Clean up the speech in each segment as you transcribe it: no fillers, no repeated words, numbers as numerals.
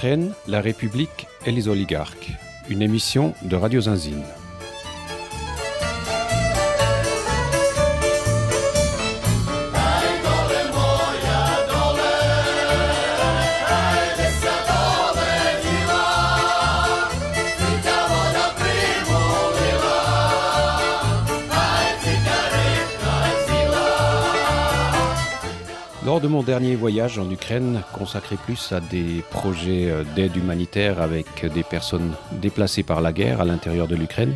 L'Ukraine, la République et les oligarques. Une émission de Radio Zinzine. Lors de mon dernier voyage en Ukraine, consacré plus à des projets d'aide humanitaire avec des personnes déplacées par la guerre à l'intérieur de l'Ukraine,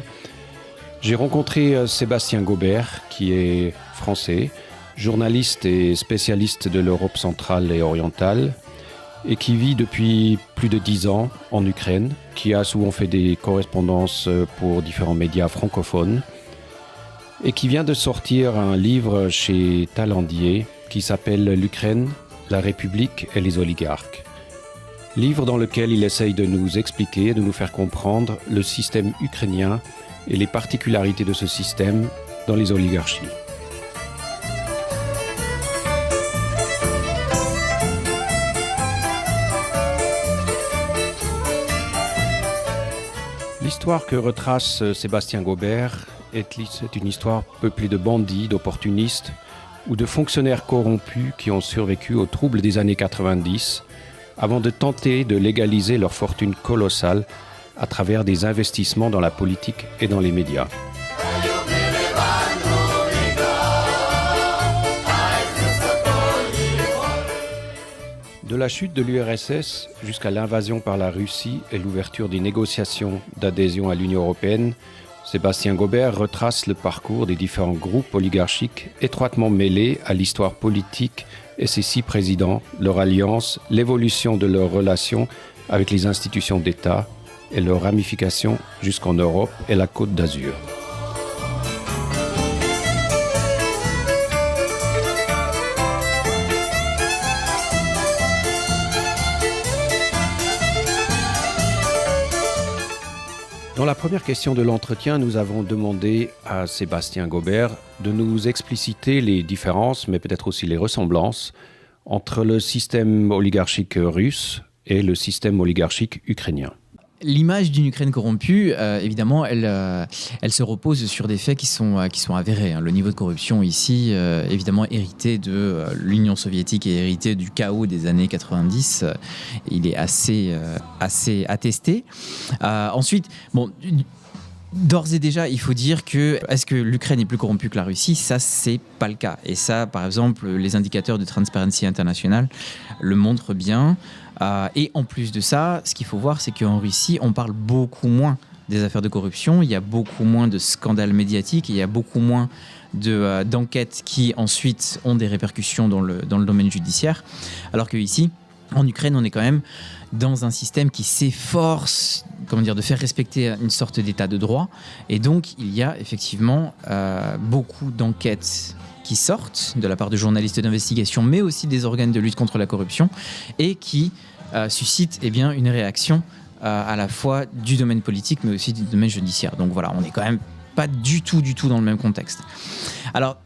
j'ai rencontré Sébastien Gaubert, qui est français, journaliste et spécialiste de l'Europe centrale et orientale, et qui vit depuis plus de 10 ans en Ukraine, qui a souvent fait des correspondances pour différents médias francophones, et qui vient de sortir un livre chez Talendier, qui s'appelle « L'Ukraine, la République et les oligarques ». Livre dans lequel il essaye de nous expliquer, de nous faire comprendre le système ukrainien et les particularités de ce système dans les oligarchies. L'histoire que retrace Sébastien Gaubert est une histoire peuplée de bandits, d'opportunistes, ou de fonctionnaires corrompus qui ont survécu aux troubles des années 90 avant de tenter de légaliser leur fortune colossale à travers des investissements dans la politique et dans les médias. De la chute de l'URSS jusqu'à l'invasion par la Russie et l'ouverture des négociations d'adhésion à l'Union européenne, Sébastien Gaubert retrace le parcours des différents groupes oligarchiques étroitement mêlés à l'histoire politique et ses 6 présidents, leur alliance, l'évolution de leurs relations avec les institutions d'État et leurs ramifications jusqu'en Europe et la Côte d'Azur. Dans la première question de l'entretien, nous avons demandé à Sébastien Gaubert de nous expliciter les différences, mais peut-être aussi les ressemblances, entre le système oligarchique russe et le système oligarchique ukrainien. L'image d'une Ukraine corrompue, évidemment, elle se repose sur des faits qui sont avérés. Le niveau de corruption ici, évidemment, hérité de l'Union soviétique et hérité du chaos des années 90, il est assez attesté. Ensuite, d'ores et déjà, il faut dire que est-ce que l'Ukraine est plus corrompue que la Russie ? Ça, c'est pas le cas. Et ça, par exemple, les indicateurs de Transparency International le montrent bien. Et en plus de ça, ce qu'il faut voir, c'est qu'en Russie, on parle beaucoup moins des affaires de corruption, il y a beaucoup moins de scandales médiatiques, il y a beaucoup moins d'enquêtes qui ensuite ont des répercussions dans le domaine judiciaire. Alors qu'ici, en Ukraine, on est quand même dans un système qui s'efforce de faire respecter une sorte d'état de droit. Et donc, il y a effectivement beaucoup d'enquêtes qui sortent de la part de journalistes d'investigation, mais aussi des organes de lutte contre la corruption, et qui suscitent une réaction à la fois du domaine politique, mais aussi du domaine judiciaire. Donc voilà, on n'est quand même pas du tout dans le même contexte. Alors,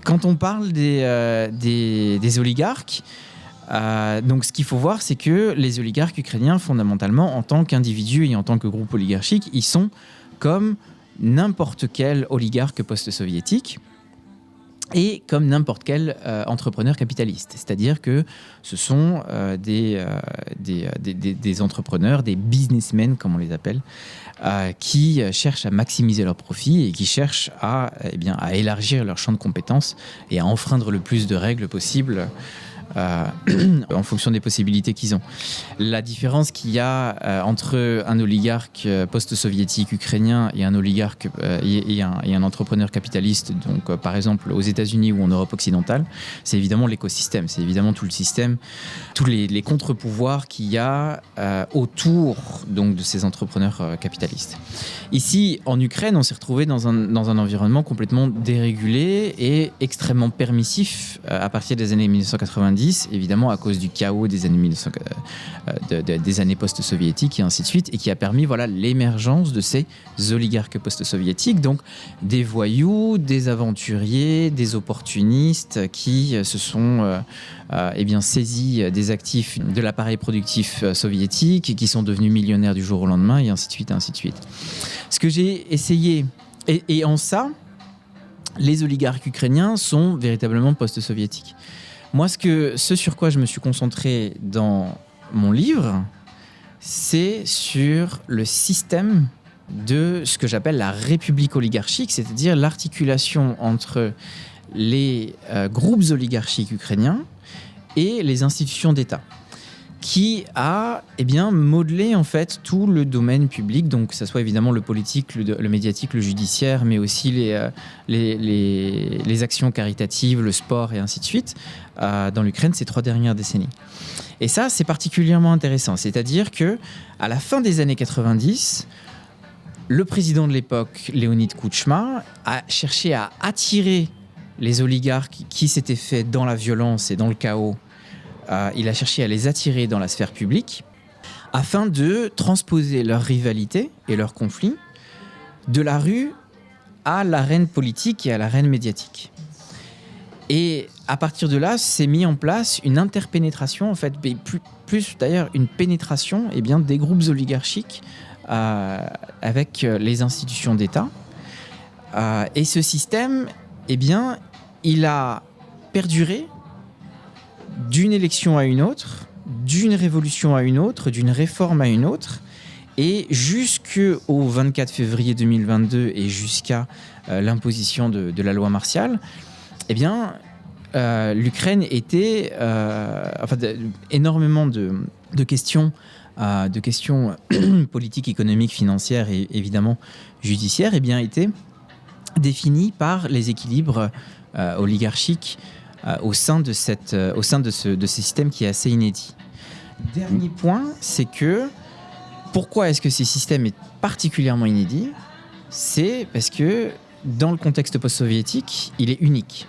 quand on parle des oligarques, donc ce qu'il faut voir, c'est que les oligarques ukrainiens, fondamentalement, en tant qu'individus et en tant que groupe oligarchique, ils sont comme n'importe quel oligarque post-soviétique, et comme n'importe quel entrepreneur capitaliste. C'est-à-dire que ce sont des entrepreneurs, des businessmen, comme on les appelle, qui cherchent à maximiser leurs profits et qui cherchent à élargir leur champ de compétences et à enfreindre le plus de règles possibles en fonction des possibilités qu'ils ont. La différence qu'il y a entre un oligarque post-soviétique ukrainien et un oligarque et un entrepreneur capitaliste, donc par exemple aux États-Unis ou en Europe occidentale, c'est évidemment l'écosystème, c'est évidemment tout le système, tous les contre-pouvoirs qu'il y a autour donc de ces entrepreneurs capitalistes. Ici, en Ukraine, on s'est retrouvé dans un environnement complètement dérégulé et extrêmement permissif à partir des années 1990, 90, évidemment à cause du chaos des années, des années post-soviétiques et ainsi de suite, et qui a permis l'émergence de ces oligarques post-soviétiques, donc des voyous, des aventuriers, des opportunistes qui se sont saisis des actifs de l'appareil productif soviétique et qui sont devenus millionnaires du jour au lendemain, et ainsi de suite, et ainsi de suite. Ce que j'ai essayé, et en ça, les oligarques ukrainiens sont véritablement post-soviétiques. Moi, ce sur quoi je me suis concentré dans mon livre, c'est sur le système de ce que j'appelle la république oligarchique, c'est-à-dire l'articulation entre les groupes oligarchiques ukrainiens et les institutions d'État, qui a modelé en fait tout le domaine public, donc que ce soit évidemment le politique, le médiatique, le judiciaire, mais aussi les actions caritatives, le sport et ainsi de suite, dans l'Ukraine ces 3 dernières décennies. Et ça, c'est particulièrement intéressant, c'est-à-dire que à la fin des années 90, le président de l'époque, Leonid Kuchma, a cherché à attirer les oligarques qui s'étaient faits dans la violence et dans le chaos. Il a cherché à les attirer dans la sphère publique afin de transposer leur rivalité et leurs conflits de la rue à l'arène politique et à l'arène médiatique. Et à partir de là, s'est mis en place une interpénétration, en fait, plus d'ailleurs une pénétration des groupes oligarchiques avec les institutions d'État. Et ce système, il a perduré d'une élection à une autre, d'une révolution à une autre, d'une réforme à une autre, et jusqu'au 24 février 2022 et jusqu'à l'imposition de la loi martiale, l'Ukraine était énormément de questions politiques, économiques, financières et évidemment judiciaires, étaient définies par les équilibres oligarchiques au sein de ce système qui est assez inédit. Dernier point, c'est que pourquoi est-ce que ce système est particulièrement inédit ? C'est parce que dans le contexte post-soviétique, il est unique.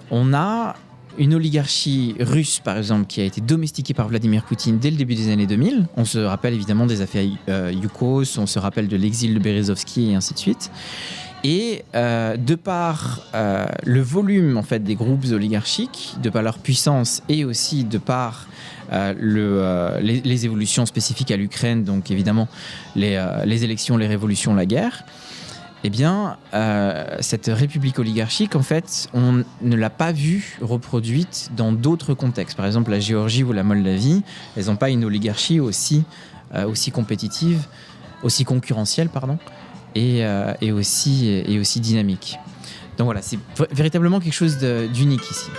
On a une oligarchie russe, par exemple, qui a été domestiquée par Vladimir Poutine dès le début des années 2000. On se rappelle évidemment des affaires Yukos, on se rappelle de l'exil de Berezovsky et ainsi de suite. Et de par le volume en fait, des groupes oligarchiques, de par leur puissance et aussi de par les évolutions spécifiques à l'Ukraine, donc évidemment les élections, les révolutions, la guerre, cette république oligarchique, en fait, on ne l'a pas vue reproduite dans d'autres contextes. Par exemple, la Géorgie ou la Moldavie, elles n'ont pas une oligarchie aussi compétitive, aussi concurrentielle, et aussi dynamique. Donc voilà, c'est véritablement quelque chose d'unique ici.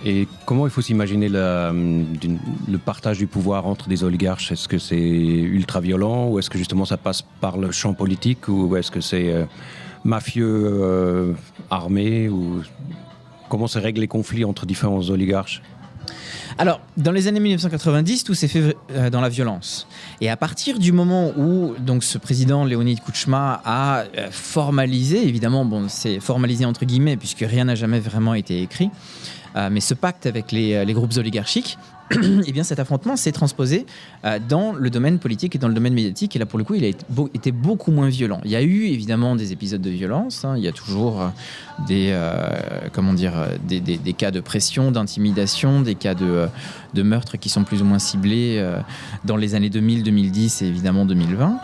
Et comment il faut s'imaginer le partage du pouvoir entre des oligarches ? Est-ce que c'est ultra-violent ou est-ce que justement ça passe par le champ politique ou est-ce que c'est mafieux armés ou comment se règlent les conflits entre différents oligarches ? Alors, dans les années 1990, tout s'est fait dans la violence. Et à partir du moment où donc, ce président Leonid Kuchma a formalisé, évidemment, c'est formalisé entre guillemets puisque rien n'a jamais vraiment été écrit, mais ce pacte avec les groupes oligarchiques, cet affrontement s'est transposé dans le domaine politique et dans le domaine médiatique. Et là, pour le coup, il a été beaucoup moins violent. Il y a eu évidemment des épisodes de violence. Il y a toujours des cas de pression, d'intimidation, des cas de meurtres qui sont plus ou moins ciblés dans les années 2000, 2010 et évidemment 2020.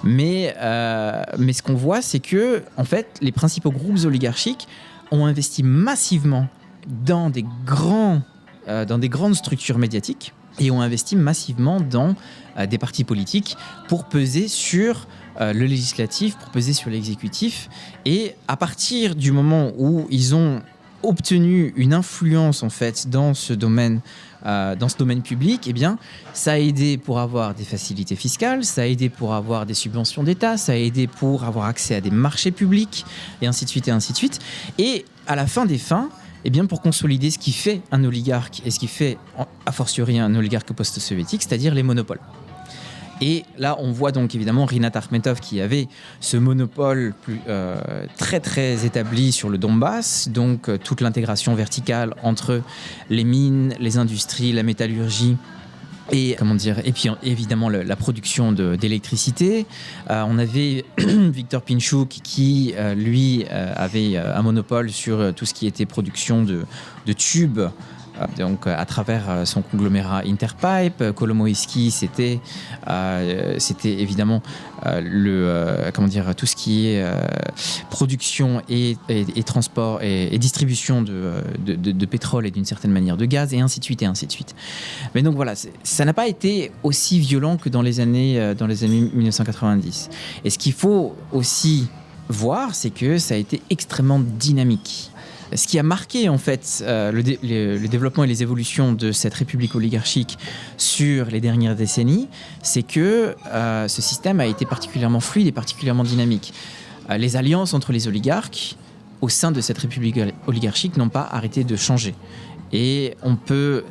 Mais ce qu'on voit, c'est que en fait, les principaux groupes oligarchiques ont investi massivement dans des grandes structures médiatiques et ont investi massivement dans des partis politiques pour peser sur le législatif, pour peser sur l'exécutif. Et à partir du moment où ils ont obtenu une influence en fait dans ce domaine public, eh bien, ça a aidé pour avoir des facilités fiscales, ça a aidé pour avoir des subventions d'État, ça a aidé pour avoir accès à des marchés publics, et ainsi de suite, et ainsi de suite. Et à la fin des fins, eh bien, pour consolider ce qui fait un oligarque et ce qui fait, a fortiori, un oligarque post-soviétique, c'est-à-dire les monopoles. Et là, on voit donc évidemment Rinat Akhmetov qui avait ce monopole très très établi sur le Donbass, donc toute l'intégration verticale entre les mines, les industries, la métallurgie. Et puis évidemment la production d'électricité. On avait Victor Pinchuk qui lui avait un monopole sur tout ce qui était production de tubes. Donc à travers son conglomérat Interpipe. Kolomoïski, c'était évidemment tout ce qui est production et transport et distribution de pétrole et d'une certaine manière de gaz, et ainsi de suite, et ainsi de suite. Mais donc voilà, ça n'a pas été aussi violent que dans les années 1990. Et ce qu'il faut aussi voir, c'est que ça a été extrêmement dynamique. Ce qui a marqué en fait le développement et les évolutions de cette république oligarchique sur les dernières décennies, c'est que ce système a été particulièrement fluide et particulièrement dynamique. Les alliances entre les oligarques au sein de cette république oligarchique n'ont pas arrêté de changer. Et on peut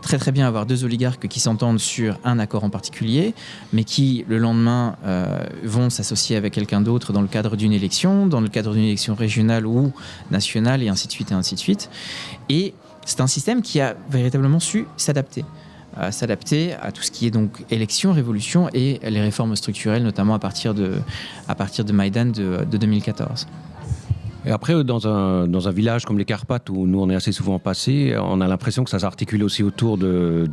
très très bien avoir deux oligarques qui s'entendent sur un accord en particulier, mais qui le lendemain vont s'associer avec quelqu'un d'autre dans le cadre d'une élection régionale ou nationale, et ainsi de suite, et ainsi de suite. Et c'est un système qui a véritablement su s'adapter à tout ce qui est donc élection, révolution et les réformes structurelles, notamment à partir de Maïdan de 2014. Et après, dans un village comme les Carpates, où nous on est assez souvent passés, on a l'impression que ça s'articule aussi autour de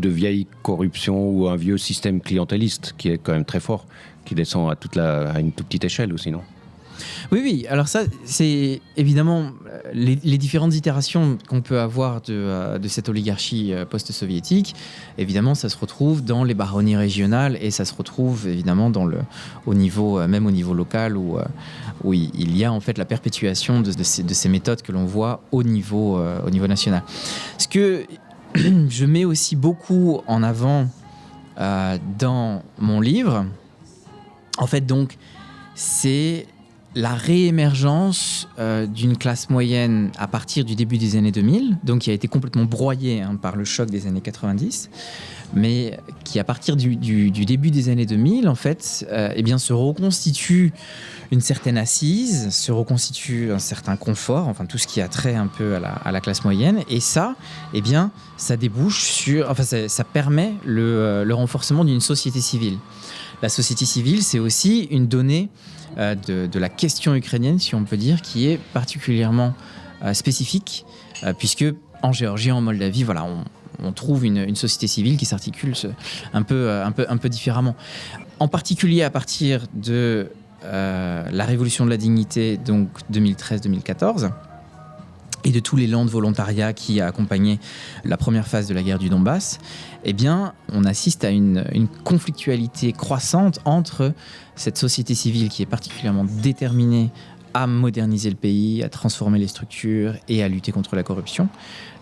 vieilles corruptions ou un vieux système clientéliste qui est quand même très fort, qui descend à une toute petite échelle aussi, non ? Oui. Alors ça, c'est évidemment les différentes itérations qu'on peut avoir de cette oligarchie post-soviétique. Évidemment, ça se retrouve dans les baronnies régionales, et ça se retrouve évidemment au niveau local où il y a en fait la perpétuation de ces méthodes que l'on voit au niveau national. Ce que je mets aussi beaucoup en avant dans mon livre, en fait, donc, c'est la réémergence d'une classe moyenne à partir du début des années 2000, donc qui a été complètement broyée par le choc des années 90, mais qui à partir du début des années 2000, en fait, se reconstitue une certaine assise, se reconstitue un certain confort, enfin tout ce qui a trait un peu à la classe moyenne, et ça, ça débouche sur, ça permet le renforcement d'une société civile. La société civile, c'est aussi une donnée de la question ukrainienne, si on peut dire, qui est particulièrement spécifique, puisque en Géorgie, en Moldavie, voilà, on trouve une société civile qui s'articule un peu différemment. En particulier à partir de la révolution de la dignité, donc 2013-2014, et de tous l'élan de volontariat qui a accompagné la première phase de la guerre du Donbass, on assiste à une conflictualité croissante entre cette société civile qui est particulièrement déterminée à moderniser le pays, à transformer les structures et à lutter contre la corruption.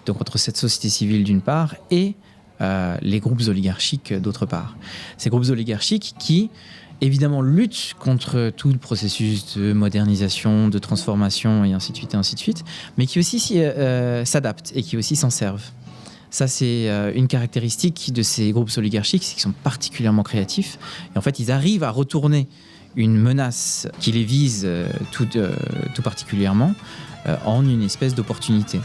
Donc entre cette société civile d'une part et les groupes oligarchiques d'autre part. Ces groupes oligarchiques qui évidemment luttent contre tout le processus de modernisation, de transformation et ainsi de suite, mais qui aussi s'adaptent et qui aussi s'en servent. Ça, c'est une caractéristique de ces groupes oligarchiques, c'est qu'ils sont particulièrement créatifs. Et en fait, ils arrivent à retourner une menace qui les vise tout particulièrement en une espèce d'opportunité.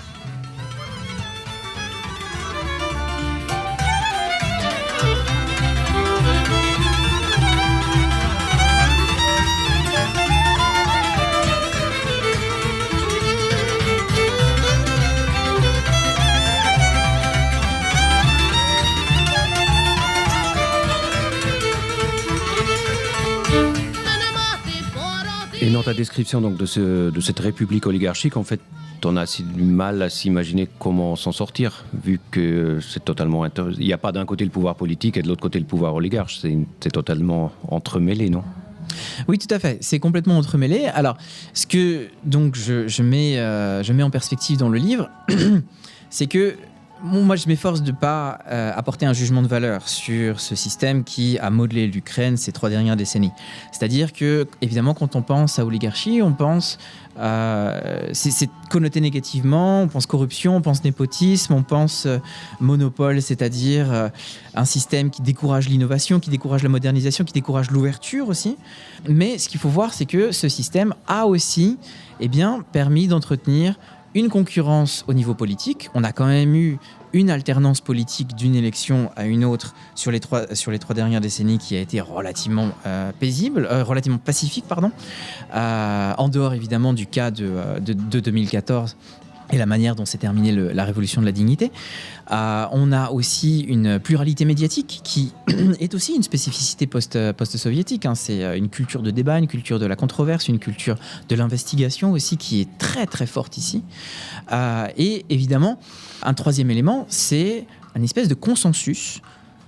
ta description donc, de cette république oligarchique, en fait, on a assez du mal à s'imaginer comment s'en sortir, vu que c'est totalement... Il n'y a pas d'un côté le pouvoir politique et de l'autre côté le pouvoir oligarche. C'est totalement entremêlé, non ? Oui, tout à fait. C'est complètement entremêlé. Alors, ce que donc, je mets en perspective dans le livre, c'est que moi, je m'efforce de ne pas apporter un jugement de valeur sur ce système qui a modelé l'Ukraine ces 3 dernières décennies. C'est-à-dire que, évidemment, quand on pense à oligarchie, on pense... c'est connoté négativement, on pense corruption, on pense népotisme, on pense monopole, c'est-à-dire un système qui décourage l'innovation, qui décourage la modernisation, qui décourage l'ouverture aussi. Mais ce qu'il faut voir, c'est que ce système a aussi permis d'entretenir une concurrence au niveau politique. On a quand même eu une alternance politique d'une élection à une autre sur les 3 dernières décennies qui a été relativement relativement pacifique, en dehors évidemment du cas de 2014 et la manière dont s'est terminée la révolution de la dignité. On a aussi une pluralité médiatique qui est aussi une spécificité post-soviétique. C'est une culture de débat, une culture de la controverse, une culture de l'investigation aussi qui est très très forte ici. Et évidemment, un 3e élément, c'est une espèce de consensus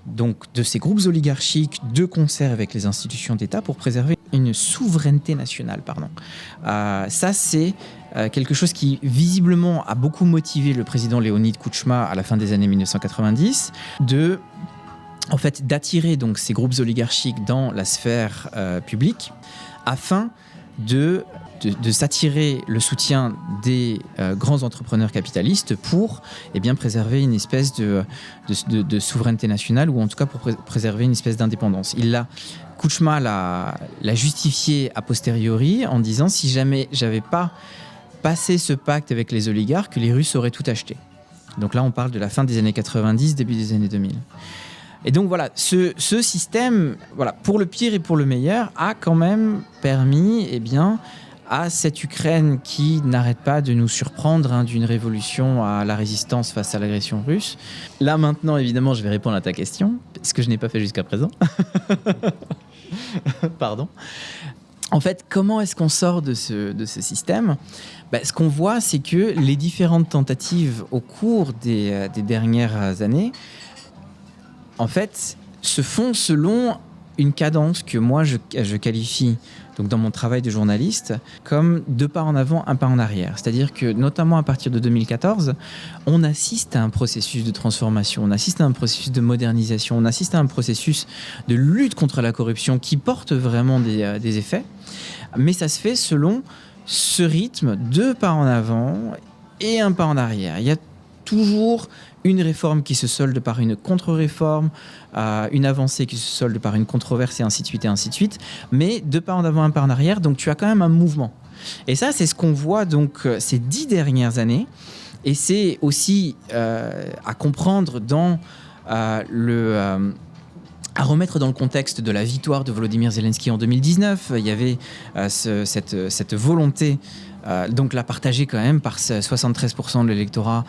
donc, de ces groupes oligarchiques de concert avec les institutions d'État pour préserver une souveraineté nationale. Ça, c'est quelque chose qui, visiblement, a beaucoup motivé le président Leonid Kuchma à la fin des années 1990, d'attirer donc, ces groupes oligarchiques dans la sphère publique afin de s'attirer le soutien des grands entrepreneurs capitalistes pour préserver une espèce de souveraineté nationale ou en tout cas pour préserver une espèce d'indépendance. Kuchma l'a justifié a posteriori en disant si jamais j'avais pas passé ce pacte avec les oligarques, les Russes auraient tout acheté. Donc là on parle de la fin des années 90, début des années 2000. Et donc voilà, ce système, pour le pire et pour le meilleur, a quand même permis à cette Ukraine qui n'arrête pas de nous surprendre d'une révolution à la résistance face à l'agression russe. Là maintenant, évidemment, je vais répondre à ta question, ce que je n'ai pas fait jusqu'à présent. Pardon. En fait, comment est-ce qu'on sort de ce système ? Ce qu'on voit, c'est que les différentes tentatives au cours des dernières années, en fait, se font selon une cadence que moi, je qualifie, donc dans mon travail de journaliste, comme 2 pas en avant, 1 pas en arrière. C'est-à-dire que, notamment à partir de 2014, on assiste à un processus de transformation, on assiste à un processus de modernisation, on assiste à un processus de lutte contre la corruption qui porte vraiment des effets. Mais ça se fait selon ce rythme, 2 pas en avant et 1 pas en arrière. Il y a toujours une réforme qui se solde par une contre-réforme, une avancée qui se solde par une controverse et ainsi de suite et ainsi de suite. Mais 2 pas en avant, 1 pas en arrière, donc tu as quand même un mouvement. Et ça, c'est ce qu'on voit donc ces 10 dernières années. Et c'est aussi à comprendre dans à remettre dans le contexte de la victoire de Volodymyr Zelensky en 2019. Il y avait cette volonté, donc la partagée quand même par 73% de l'électorat,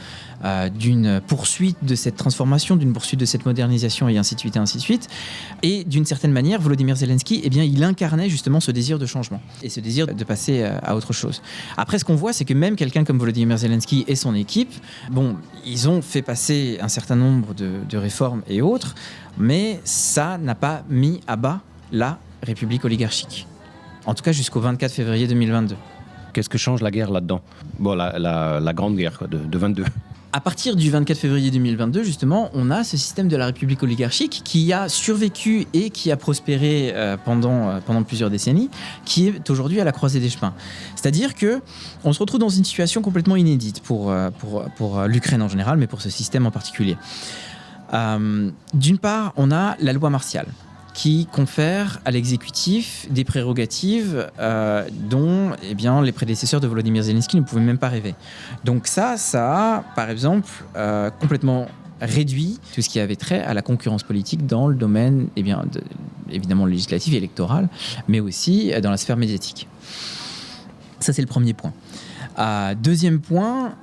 d'une poursuite de cette transformation, d'une poursuite de cette modernisation et ainsi de suite et ainsi de suite. Et d'une certaine manière, Volodymyr Zelensky, il incarnait justement ce désir de changement et ce désir de passer à autre chose. Après, ce qu'on voit, c'est que même quelqu'un comme Volodymyr Zelensky et son équipe, ils ont fait passer un certain nombre de réformes et autres, mais ça n'a pas mis à bas la République oligarchique. En tout cas, jusqu'au 24 février 2022. Qu'est-ce que change la guerre là-dedans ? La grande guerre de 22. À partir du 24 février 2022, justement, on a ce système de la République oligarchique qui a survécu et qui a prospéré pendant plusieurs décennies, qui est aujourd'hui à la croisée des chemins. C'est-à-dire qu'on se retrouve dans une situation complètement inédite pour l'Ukraine en général, mais pour ce système en particulier. D'une part, on a la loi martiale qui confère à l'exécutif des prérogatives dont les prédécesseurs de Volodymyr Zelensky ne pouvaient même pas rêver. Donc ça a, par exemple, complètement réduit tout ce qui avait trait à la concurrence politique dans le domaine évidemment législatif et électoral, mais aussi dans la sphère médiatique. Ça, c'est le premier point. Deuxième point,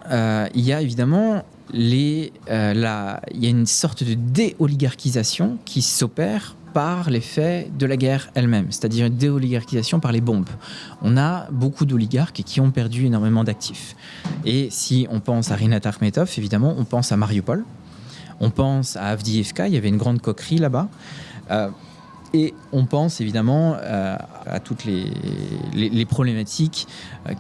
il y a évidemment il y a une sorte de déoligarchisation qui s'opère par l'effet de la guerre elle-même, c'est-à-dire une déoligarchisation par les bombes. On a beaucoup d'oligarques qui ont perdu énormément d'actifs. Et si on pense à Rinat Akhmetov, évidemment, on pense à Mariupol, on pense à Avdiivka, il y avait une grande coquerie là-bas. Et on pense évidemment à toutes les problématiques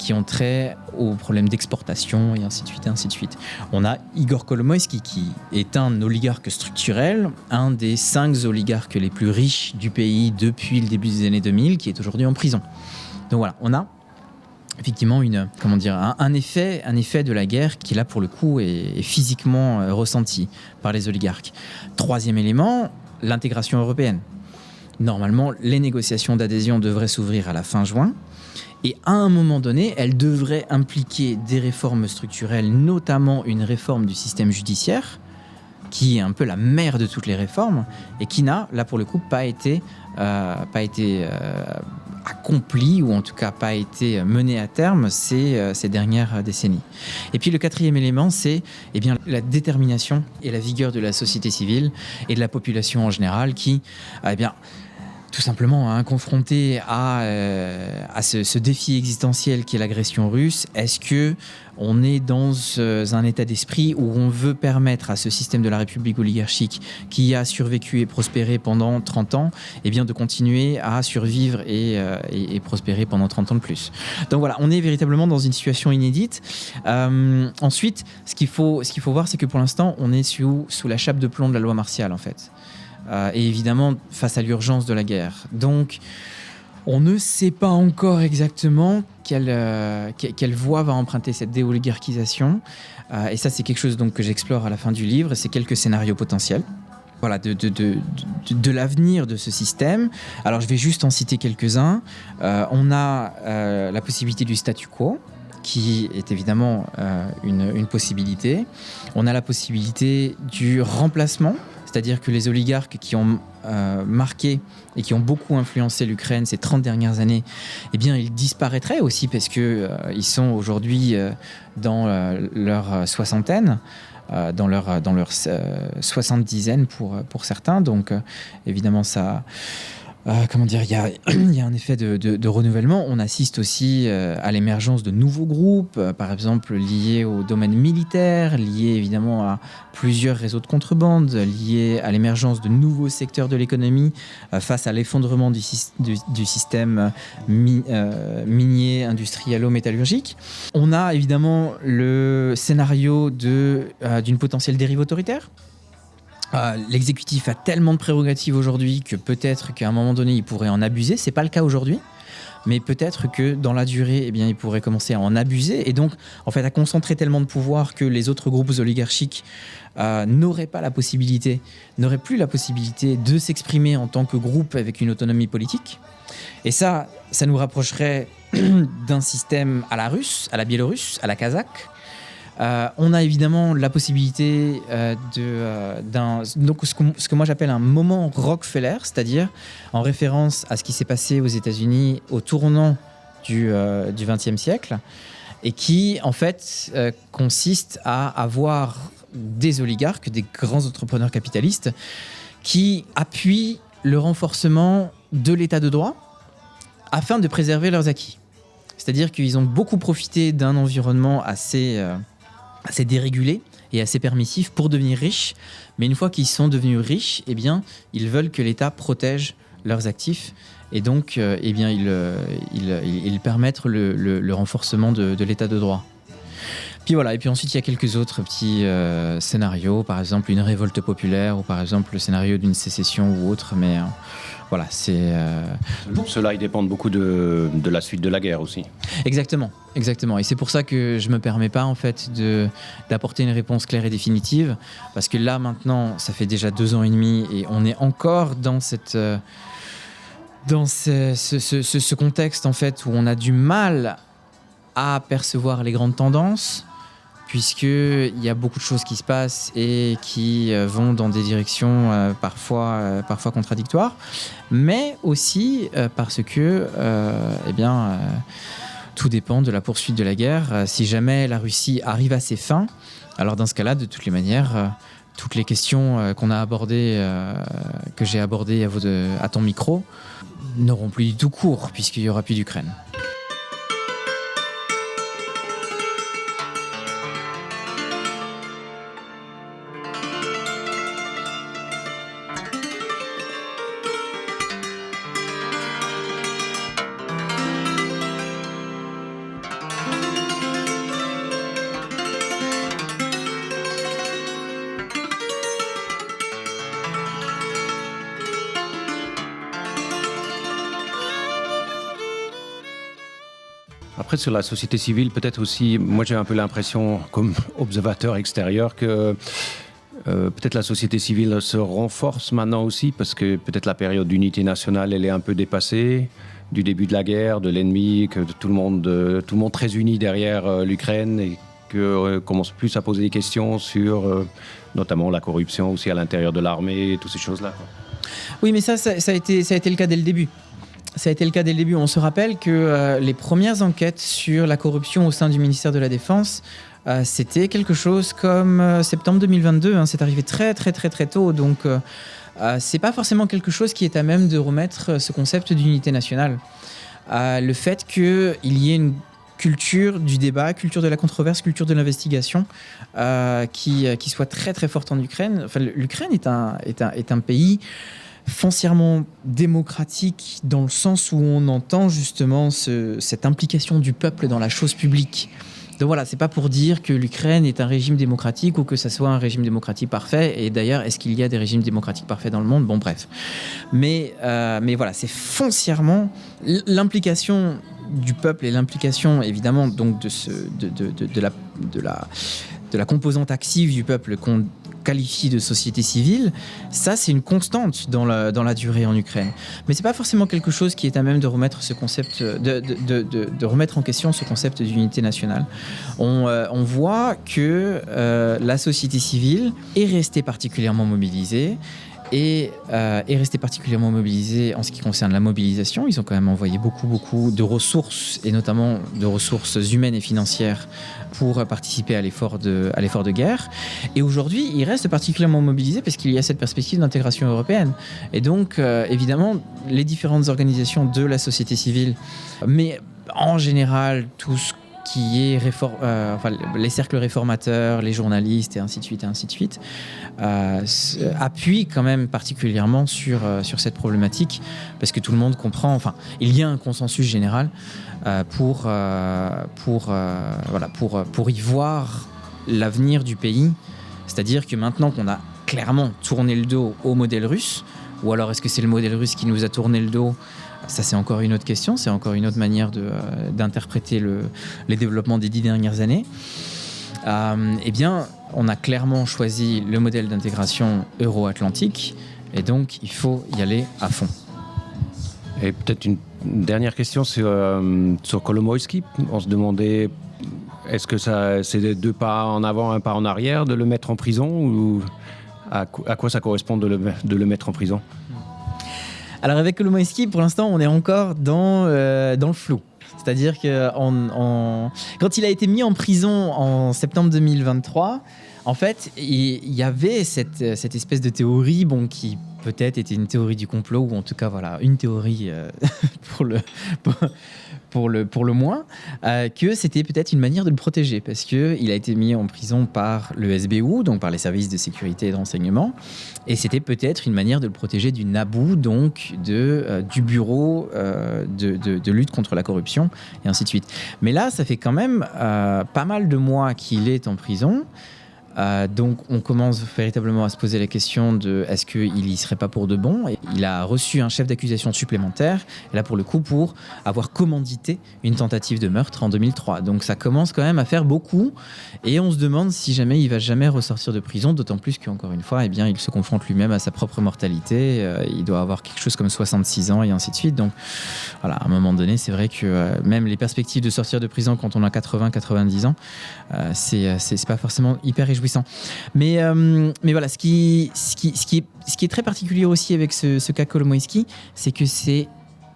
qui ont trait aux problèmes d'exportation et ainsi de suite, et ainsi de suite. On a Igor Kolomoïski qui est un oligarque structurel, un des 5 oligarques les plus riches du pays depuis le début des années 2000, qui est aujourd'hui en prison. Donc voilà, on a effectivement un effet de la guerre qui là pour le coup est physiquement ressenti par les oligarques. Troisième élément, l'intégration européenne. Normalement, les négociations d'adhésion devraient s'ouvrir à la fin juin. Et à un moment donné, elles devraient impliquer des réformes structurelles, notamment une réforme du système judiciaire, qui est un peu la mère de toutes les réformes, et qui n'a, là pour le coup, pas été accomplie, ou en tout cas pas été menée à terme ces dernières décennies. Et puis le quatrième élément, c'est la détermination et la vigueur de la société civile et de la population en général qui, tout simplement confronté à ce défi existentiel qui est l'agression russe. Est-ce que on est dans un état d'esprit où on veut permettre à ce système de la République oligarchique qui a survécu et prospéré pendant 30 ans, de continuer à survivre et prospérer pendant 30 ans de plus. Donc voilà, on est véritablement dans une situation inédite. Ensuite, ce qu'il faut voir, c'est que pour l'instant, on est sous la chape de plomb de la loi martiale, en fait. Et évidemment face à l'urgence de la guerre. Donc, on ne sait pas encore exactement quelle voie va emprunter cette déoligarchisation. Et ça, c'est quelque chose donc, que j'explore à la fin du livre. C'est quelques scénarios potentiels. Voilà, de l'avenir de ce système. Alors, je vais juste en citer quelques-uns. On a la possibilité du statu quo, qui est évidemment une possibilité. On a la possibilité du remplacement, c'est-à-dire que les oligarques qui ont marqué et qui ont beaucoup influencé l'Ukraine ces 30 dernières années, ils disparaîtraient aussi parce qu'ils sont aujourd'hui dans leur soixantaine, dans leur 70aine pour certains. Donc évidemment, ça... il y a un effet de renouvellement. On assiste aussi à l'émergence de nouveaux groupes, par exemple liés au domaine militaire, liés évidemment à plusieurs réseaux de contrebande, liés à l'émergence de nouveaux secteurs de l'économie face à l'effondrement du système minier, industrielo-métallurgique. On a évidemment le scénario d'une potentielle dérive autoritaire. L'exécutif a tellement de prérogatives aujourd'hui que peut-être qu'à un moment donné, il pourrait en abuser. Ce n'est pas le cas aujourd'hui, mais peut-être que dans la durée, il pourrait commencer à en abuser et donc en fait, à concentrer tellement de pouvoir que les autres groupes oligarchiques n'auraient plus la possibilité de s'exprimer en tant que groupe avec une autonomie politique. Et ça nous rapprocherait d'un système à la russe, à la biélorusse, à la kazakh. On a évidemment la possibilité ce que moi j'appelle un moment Rockefeller, c'est-à-dire en référence à ce qui s'est passé aux États-Unis au tournant du XXe siècle et qui en fait consiste à avoir des oligarques, des grands entrepreneurs capitalistes qui appuient le renforcement de l'état de droit afin de préserver leurs acquis. C'est-à-dire qu'ils ont beaucoup profité d'un environnement assez dérégulés et assez permissifs pour devenir riches. Mais une fois qu'ils sont devenus riches, ils veulent que l'État protège leurs actifs et donc ils permettent le renforcement de l'État de droit. Puis voilà, et puis ensuite il y a quelques autres petits scénarios, par exemple une révolte populaire ou par exemple le scénario d'une sécession ou autre, mais voilà, c'est... Cela, il dépend beaucoup de la suite de la guerre aussi. Exactement. Et c'est pour ça que je ne me permets pas en fait d'apporter une réponse claire et définitive, parce que là maintenant, ça fait déjà 2 ans et demi et on est encore dans ce contexte en fait où on a du mal à percevoir les grandes tendances, puisqu'il y a beaucoup de choses qui se passent et qui vont dans des directions parfois contradictoires, mais aussi parce que tout dépend de la poursuite de la guerre. Si jamais la Russie arrive à ses fins, alors dans ce cas-là, de toutes les manières, toutes les questions qu'on a abordées, que j'ai abordées à ton micro, n'auront plus du tout cours, puisqu'il n'y aura plus d'Ukraine. Après, sur la société civile, peut-être aussi, moi j'ai un peu l'impression, comme observateur extérieur, que peut-être la société civile se renforce maintenant aussi, parce que peut-être la période d'unité nationale, elle est un peu dépassée, du début de la guerre, de l'ennemi, que tout le monde très uni derrière l'Ukraine, et que commence plus à poser des questions sur notamment la corruption aussi à l'intérieur de l'armée, et toutes ces choses-là, quoi. Oui, mais ça a été le cas dès le début. Ça a été le cas dès le début. On se rappelle que les premières enquêtes sur la corruption au sein du ministère de la Défense, c'était quelque chose comme septembre 2022. Hein, c'est arrivé très tôt. Donc, c'est pas forcément quelque chose qui est à même de remettre ce concept d'unité nationale. Le fait qu'il y ait une culture du débat, culture de la controverse, culture de l'investigation qui soit très forte en Ukraine. Enfin, l'Ukraine est un pays foncièrement démocratique dans le sens où on entend justement cette implication du peuple dans la chose publique. Donc voilà, c'est pas pour dire que l'Ukraine est un régime démocratique ou que ça soit un régime démocratique parfait. Et d'ailleurs, est-ce qu'il y a des régimes démocratiques parfaits dans le monde ? Bon, bref. Mais voilà, c'est foncièrement l'implication du peuple et l'implication évidemment donc de la composante active du peuple qu'on qualifie de société civile, ça c'est une constante dans la durée en Ukraine. Mais c'est pas forcément quelque chose qui est à même de remettre ce concept, de remettre en question ce concept d'unité nationale. On voit que la société civile est restée particulièrement mobilisée. Et est resté particulièrement mobilisé en ce qui concerne la mobilisation. Ils ont quand même envoyé beaucoup de ressources, et notamment de ressources humaines et financières, pour participer à l'effort de guerre. Et aujourd'hui, ils restent particulièrement mobilisés parce qu'il y a cette perspective d'intégration européenne. Et donc, évidemment, les différentes organisations de la société civile, mais en général, tout ce qui est les cercles réformateurs, les journalistes, et ainsi de suite, appuient quand même particulièrement sur cette problématique, parce que tout le monde comprend, il y a un consensus général pour y voir l'avenir du pays. C'est-à-dire que maintenant qu'on a clairement tourné le dos au modèle russe, ou alors est-ce que c'est le modèle russe qui nous a tourné le dos ? Ça, c'est encore une autre question, c'est encore une autre manière d'interpréter les développements des 10 dernières années. Eh bien, on a clairement choisi le modèle d'intégration euro-atlantique, et donc il faut y aller à fond. Et peut-être une dernière question sur Kolomoïski. On se demandait, est-ce que c'est 2 pas en avant, 1 pas en arrière de le mettre en prison, ou à quoi ça correspond de le mettre en prison ? Alors avec Kolomoïski, pour l'instant, on est encore dans le flou. C'est-à-dire que quand il a été mis en prison en septembre 2023, en fait, il y avait cette espèce de théorie, qui peut-être était une théorie du complot, ou en tout cas, voilà, une théorie pour le moins, que c'était peut-être une manière de le protéger, parce qu'il a été mis en prison par le SBU, donc par les services de sécurité et de renseignement, et c'était peut-être une manière de le protéger du NABU, donc du bureau de lutte contre la corruption, et ainsi de suite. Mais là, ça fait quand même pas mal de mois qu'il est en prison. Donc on commence véritablement à se poser la question de est-ce qu'il y serait pas pour de bon. Et il a reçu un chef d'accusation supplémentaire, et là pour le coup pour avoir commandité une tentative de meurtre en 2003. Donc ça commence quand même à faire beaucoup, et on se demande si jamais il va jamais ressortir de prison, d'autant plus qu'encore une fois, il se confronte lui-même à sa propre mortalité. Il doit avoir quelque chose comme 66 ans et ainsi de suite. Donc voilà, à un moment donné, c'est vrai que même les perspectives de sortir de prison quand on a 80-90 ans, c'est pas forcément hyper réjouissant. Mais voilà, ce qui est très particulier aussi avec ce cas Kolomoïski, c'est que c'est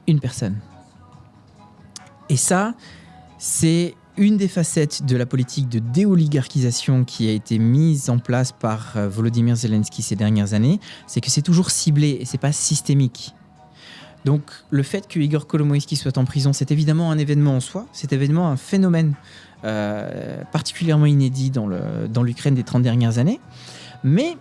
une personne. Et ça, c'est une des facettes de la politique de déoligarchisation qui a été mise en place par Volodymyr Zelensky ces dernières années, c'est que c'est toujours ciblé et c'est pas systémique. Donc le fait que Igor Kolomoïski soit en prison, c'est évidemment un événement en soi, c'est évidemment un phénomène particulièrement inédit dans l'Ukraine des 30 dernières années, mais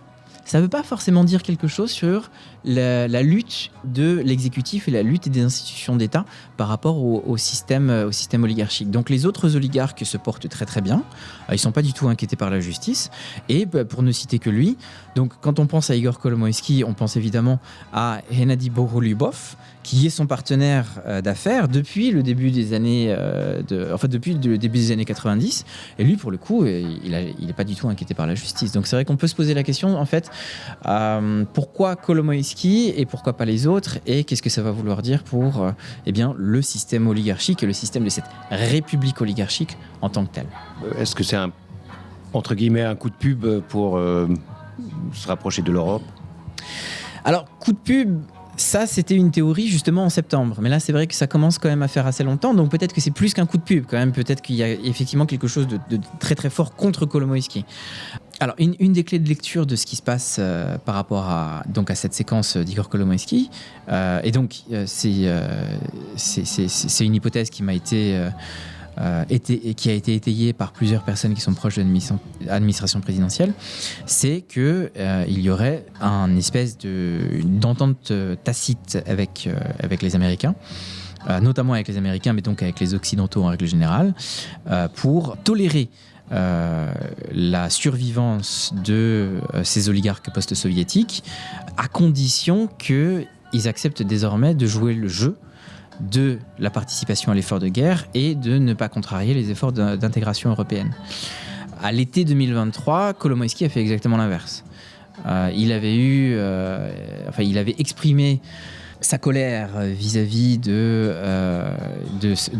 ça ne veut pas forcément dire quelque chose sur la lutte de l'exécutif et la lutte des institutions d'État par rapport au système oligarchique. Donc les autres oligarques se portent très très bien, ils ne sont pas du tout inquiétés par la justice, et pour ne citer que lui, donc quand on pense à Igor Kolomoïski, on pense évidemment à Hennady Bogolyubov, qui est son partenaire d'affaires depuis le début des années depuis le début des années 90, et lui pour le coup il n'est pas du tout inquiété par la justice. Donc c'est vrai qu'on peut se poser la question en fait, pourquoi Kolomoïski et pourquoi pas les autres, et qu'est-ce que ça va vouloir dire pour le système oligarchique et le système de cette république oligarchique en tant que tel. Est-ce que c'est entre guillemets un coup de pub pour se rapprocher de l'Europe? Alors coup de pub, ça, c'était une théorie justement en septembre. Mais là, c'est vrai que ça commence quand même à faire assez longtemps. Donc peut-être que c'est plus qu'un coup de pub quand même. Peut-être qu'il y a effectivement quelque chose de très très fort contre Kolomoïski. Alors, une des clés de lecture de ce qui se passe par rapport à cette séquence d'Igor Kolomoïski, et donc c'est une hypothèse qui m'a été... qui a été étayé par plusieurs personnes qui sont proches de l'administration présidentielle, c'est qu'il y aurait une espèce d'entente tacite avec les Américains, notamment avec les Américains, mais donc avec les Occidentaux en règle générale, pour tolérer la survivance de ces oligarques post-soviétiques, à condition qu'ils acceptent désormais de jouer le jeu de la participation à l'effort de guerre et de ne pas contrarier les efforts d'intégration européenne. À l'été 2023, Kolomoïski a fait exactement l'inverse. Il avait exprimé sa colère vis-à-vis de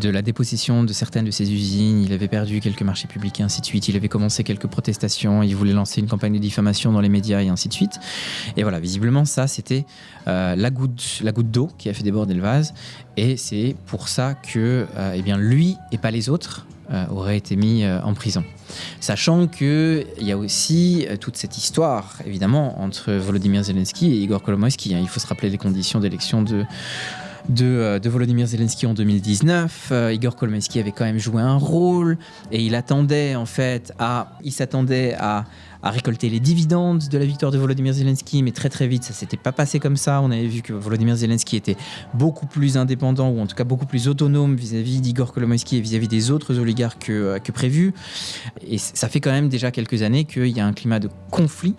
la dépossession de certaines de ses usines. Il avait perdu quelques marchés publics et ainsi de suite. Il avait commencé quelques protestations. Il voulait lancer une campagne de diffamation dans les médias et ainsi de suite. Et voilà, visiblement, ça, c'était la goutte d'eau qui a fait déborder le vase. Et c'est pour ça que lui et pas les autres auraient été mis en prison. Sachant qu'il y a aussi toute cette histoire, évidemment, entre Volodymyr Zelensky et Igor Kolomoïski. Il faut se rappeler les conditions d'élection de Volodymyr Zelensky en 2019. Igor Kolomoïski avait quand même joué un rôle et il s'attendait à récolter les dividendes de la victoire de Volodymyr Zelensky, mais très très vite ça s'était pas passé comme ça. On avait vu que Volodymyr Zelensky était beaucoup plus indépendant, ou en tout cas beaucoup plus autonome vis-à-vis d'Igor Kolomoïski et vis-à-vis des autres oligarques que prévu. Et ça fait quand même déjà quelques années qu'il y a un climat de conflit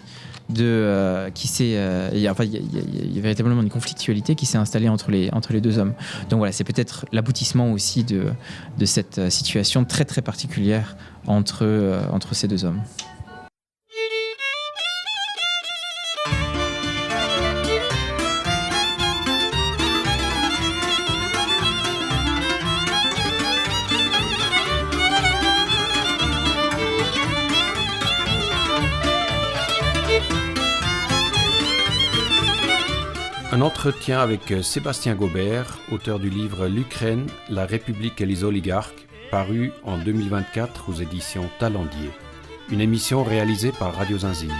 il y a véritablement une conflictualité qui s'est installée entre les deux hommes. Donc voilà, c'est peut-être l'aboutissement aussi de cette situation très très particulière entre ces deux hommes. Un entretien avec Sébastien Gaubert, auteur du livre L'Ukraine, la République et les oligarques, paru en 2024 aux éditions Talendier. Une émission réalisée par Radio Zinzine.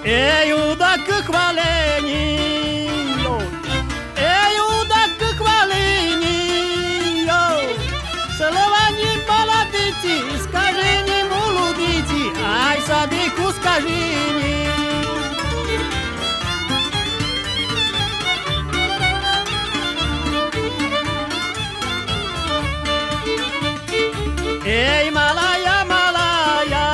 Ей, удак хвалені, ей, удак хвалені, шаловані молодиці, скажені молодиці, ай садику скажені. Ей, малая, малая,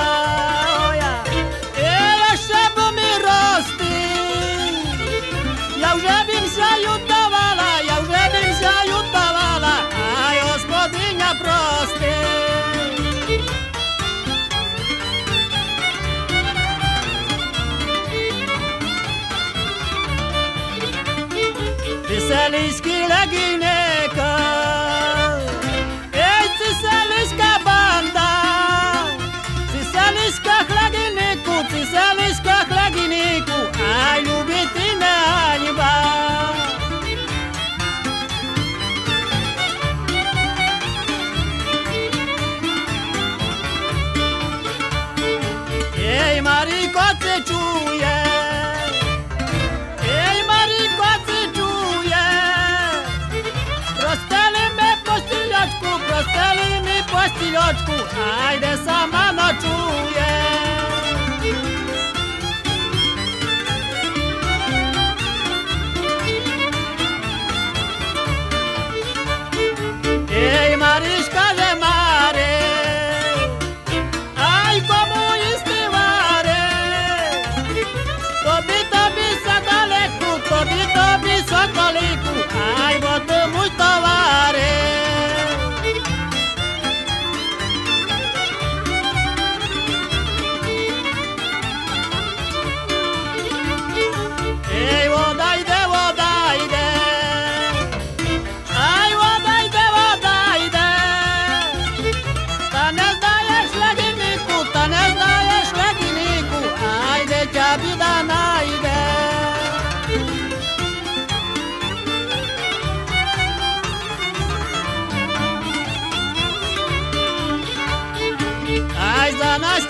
я вже бімся ютавала, ай, господиня прости. Веселійські легінека, Haide să mă năciuie. Ei, Marișca de mare, ai comunisti mare, tobi, tobi, socolicu, tobi, tobi, socolicu, ai votă mult tovare. Ei, odaide, odaide, ai odaide, odaide, ta-ne zdajesz leginiku, ta-ne zdajesz leginiku, ajde ciabi da najde. Aj za nas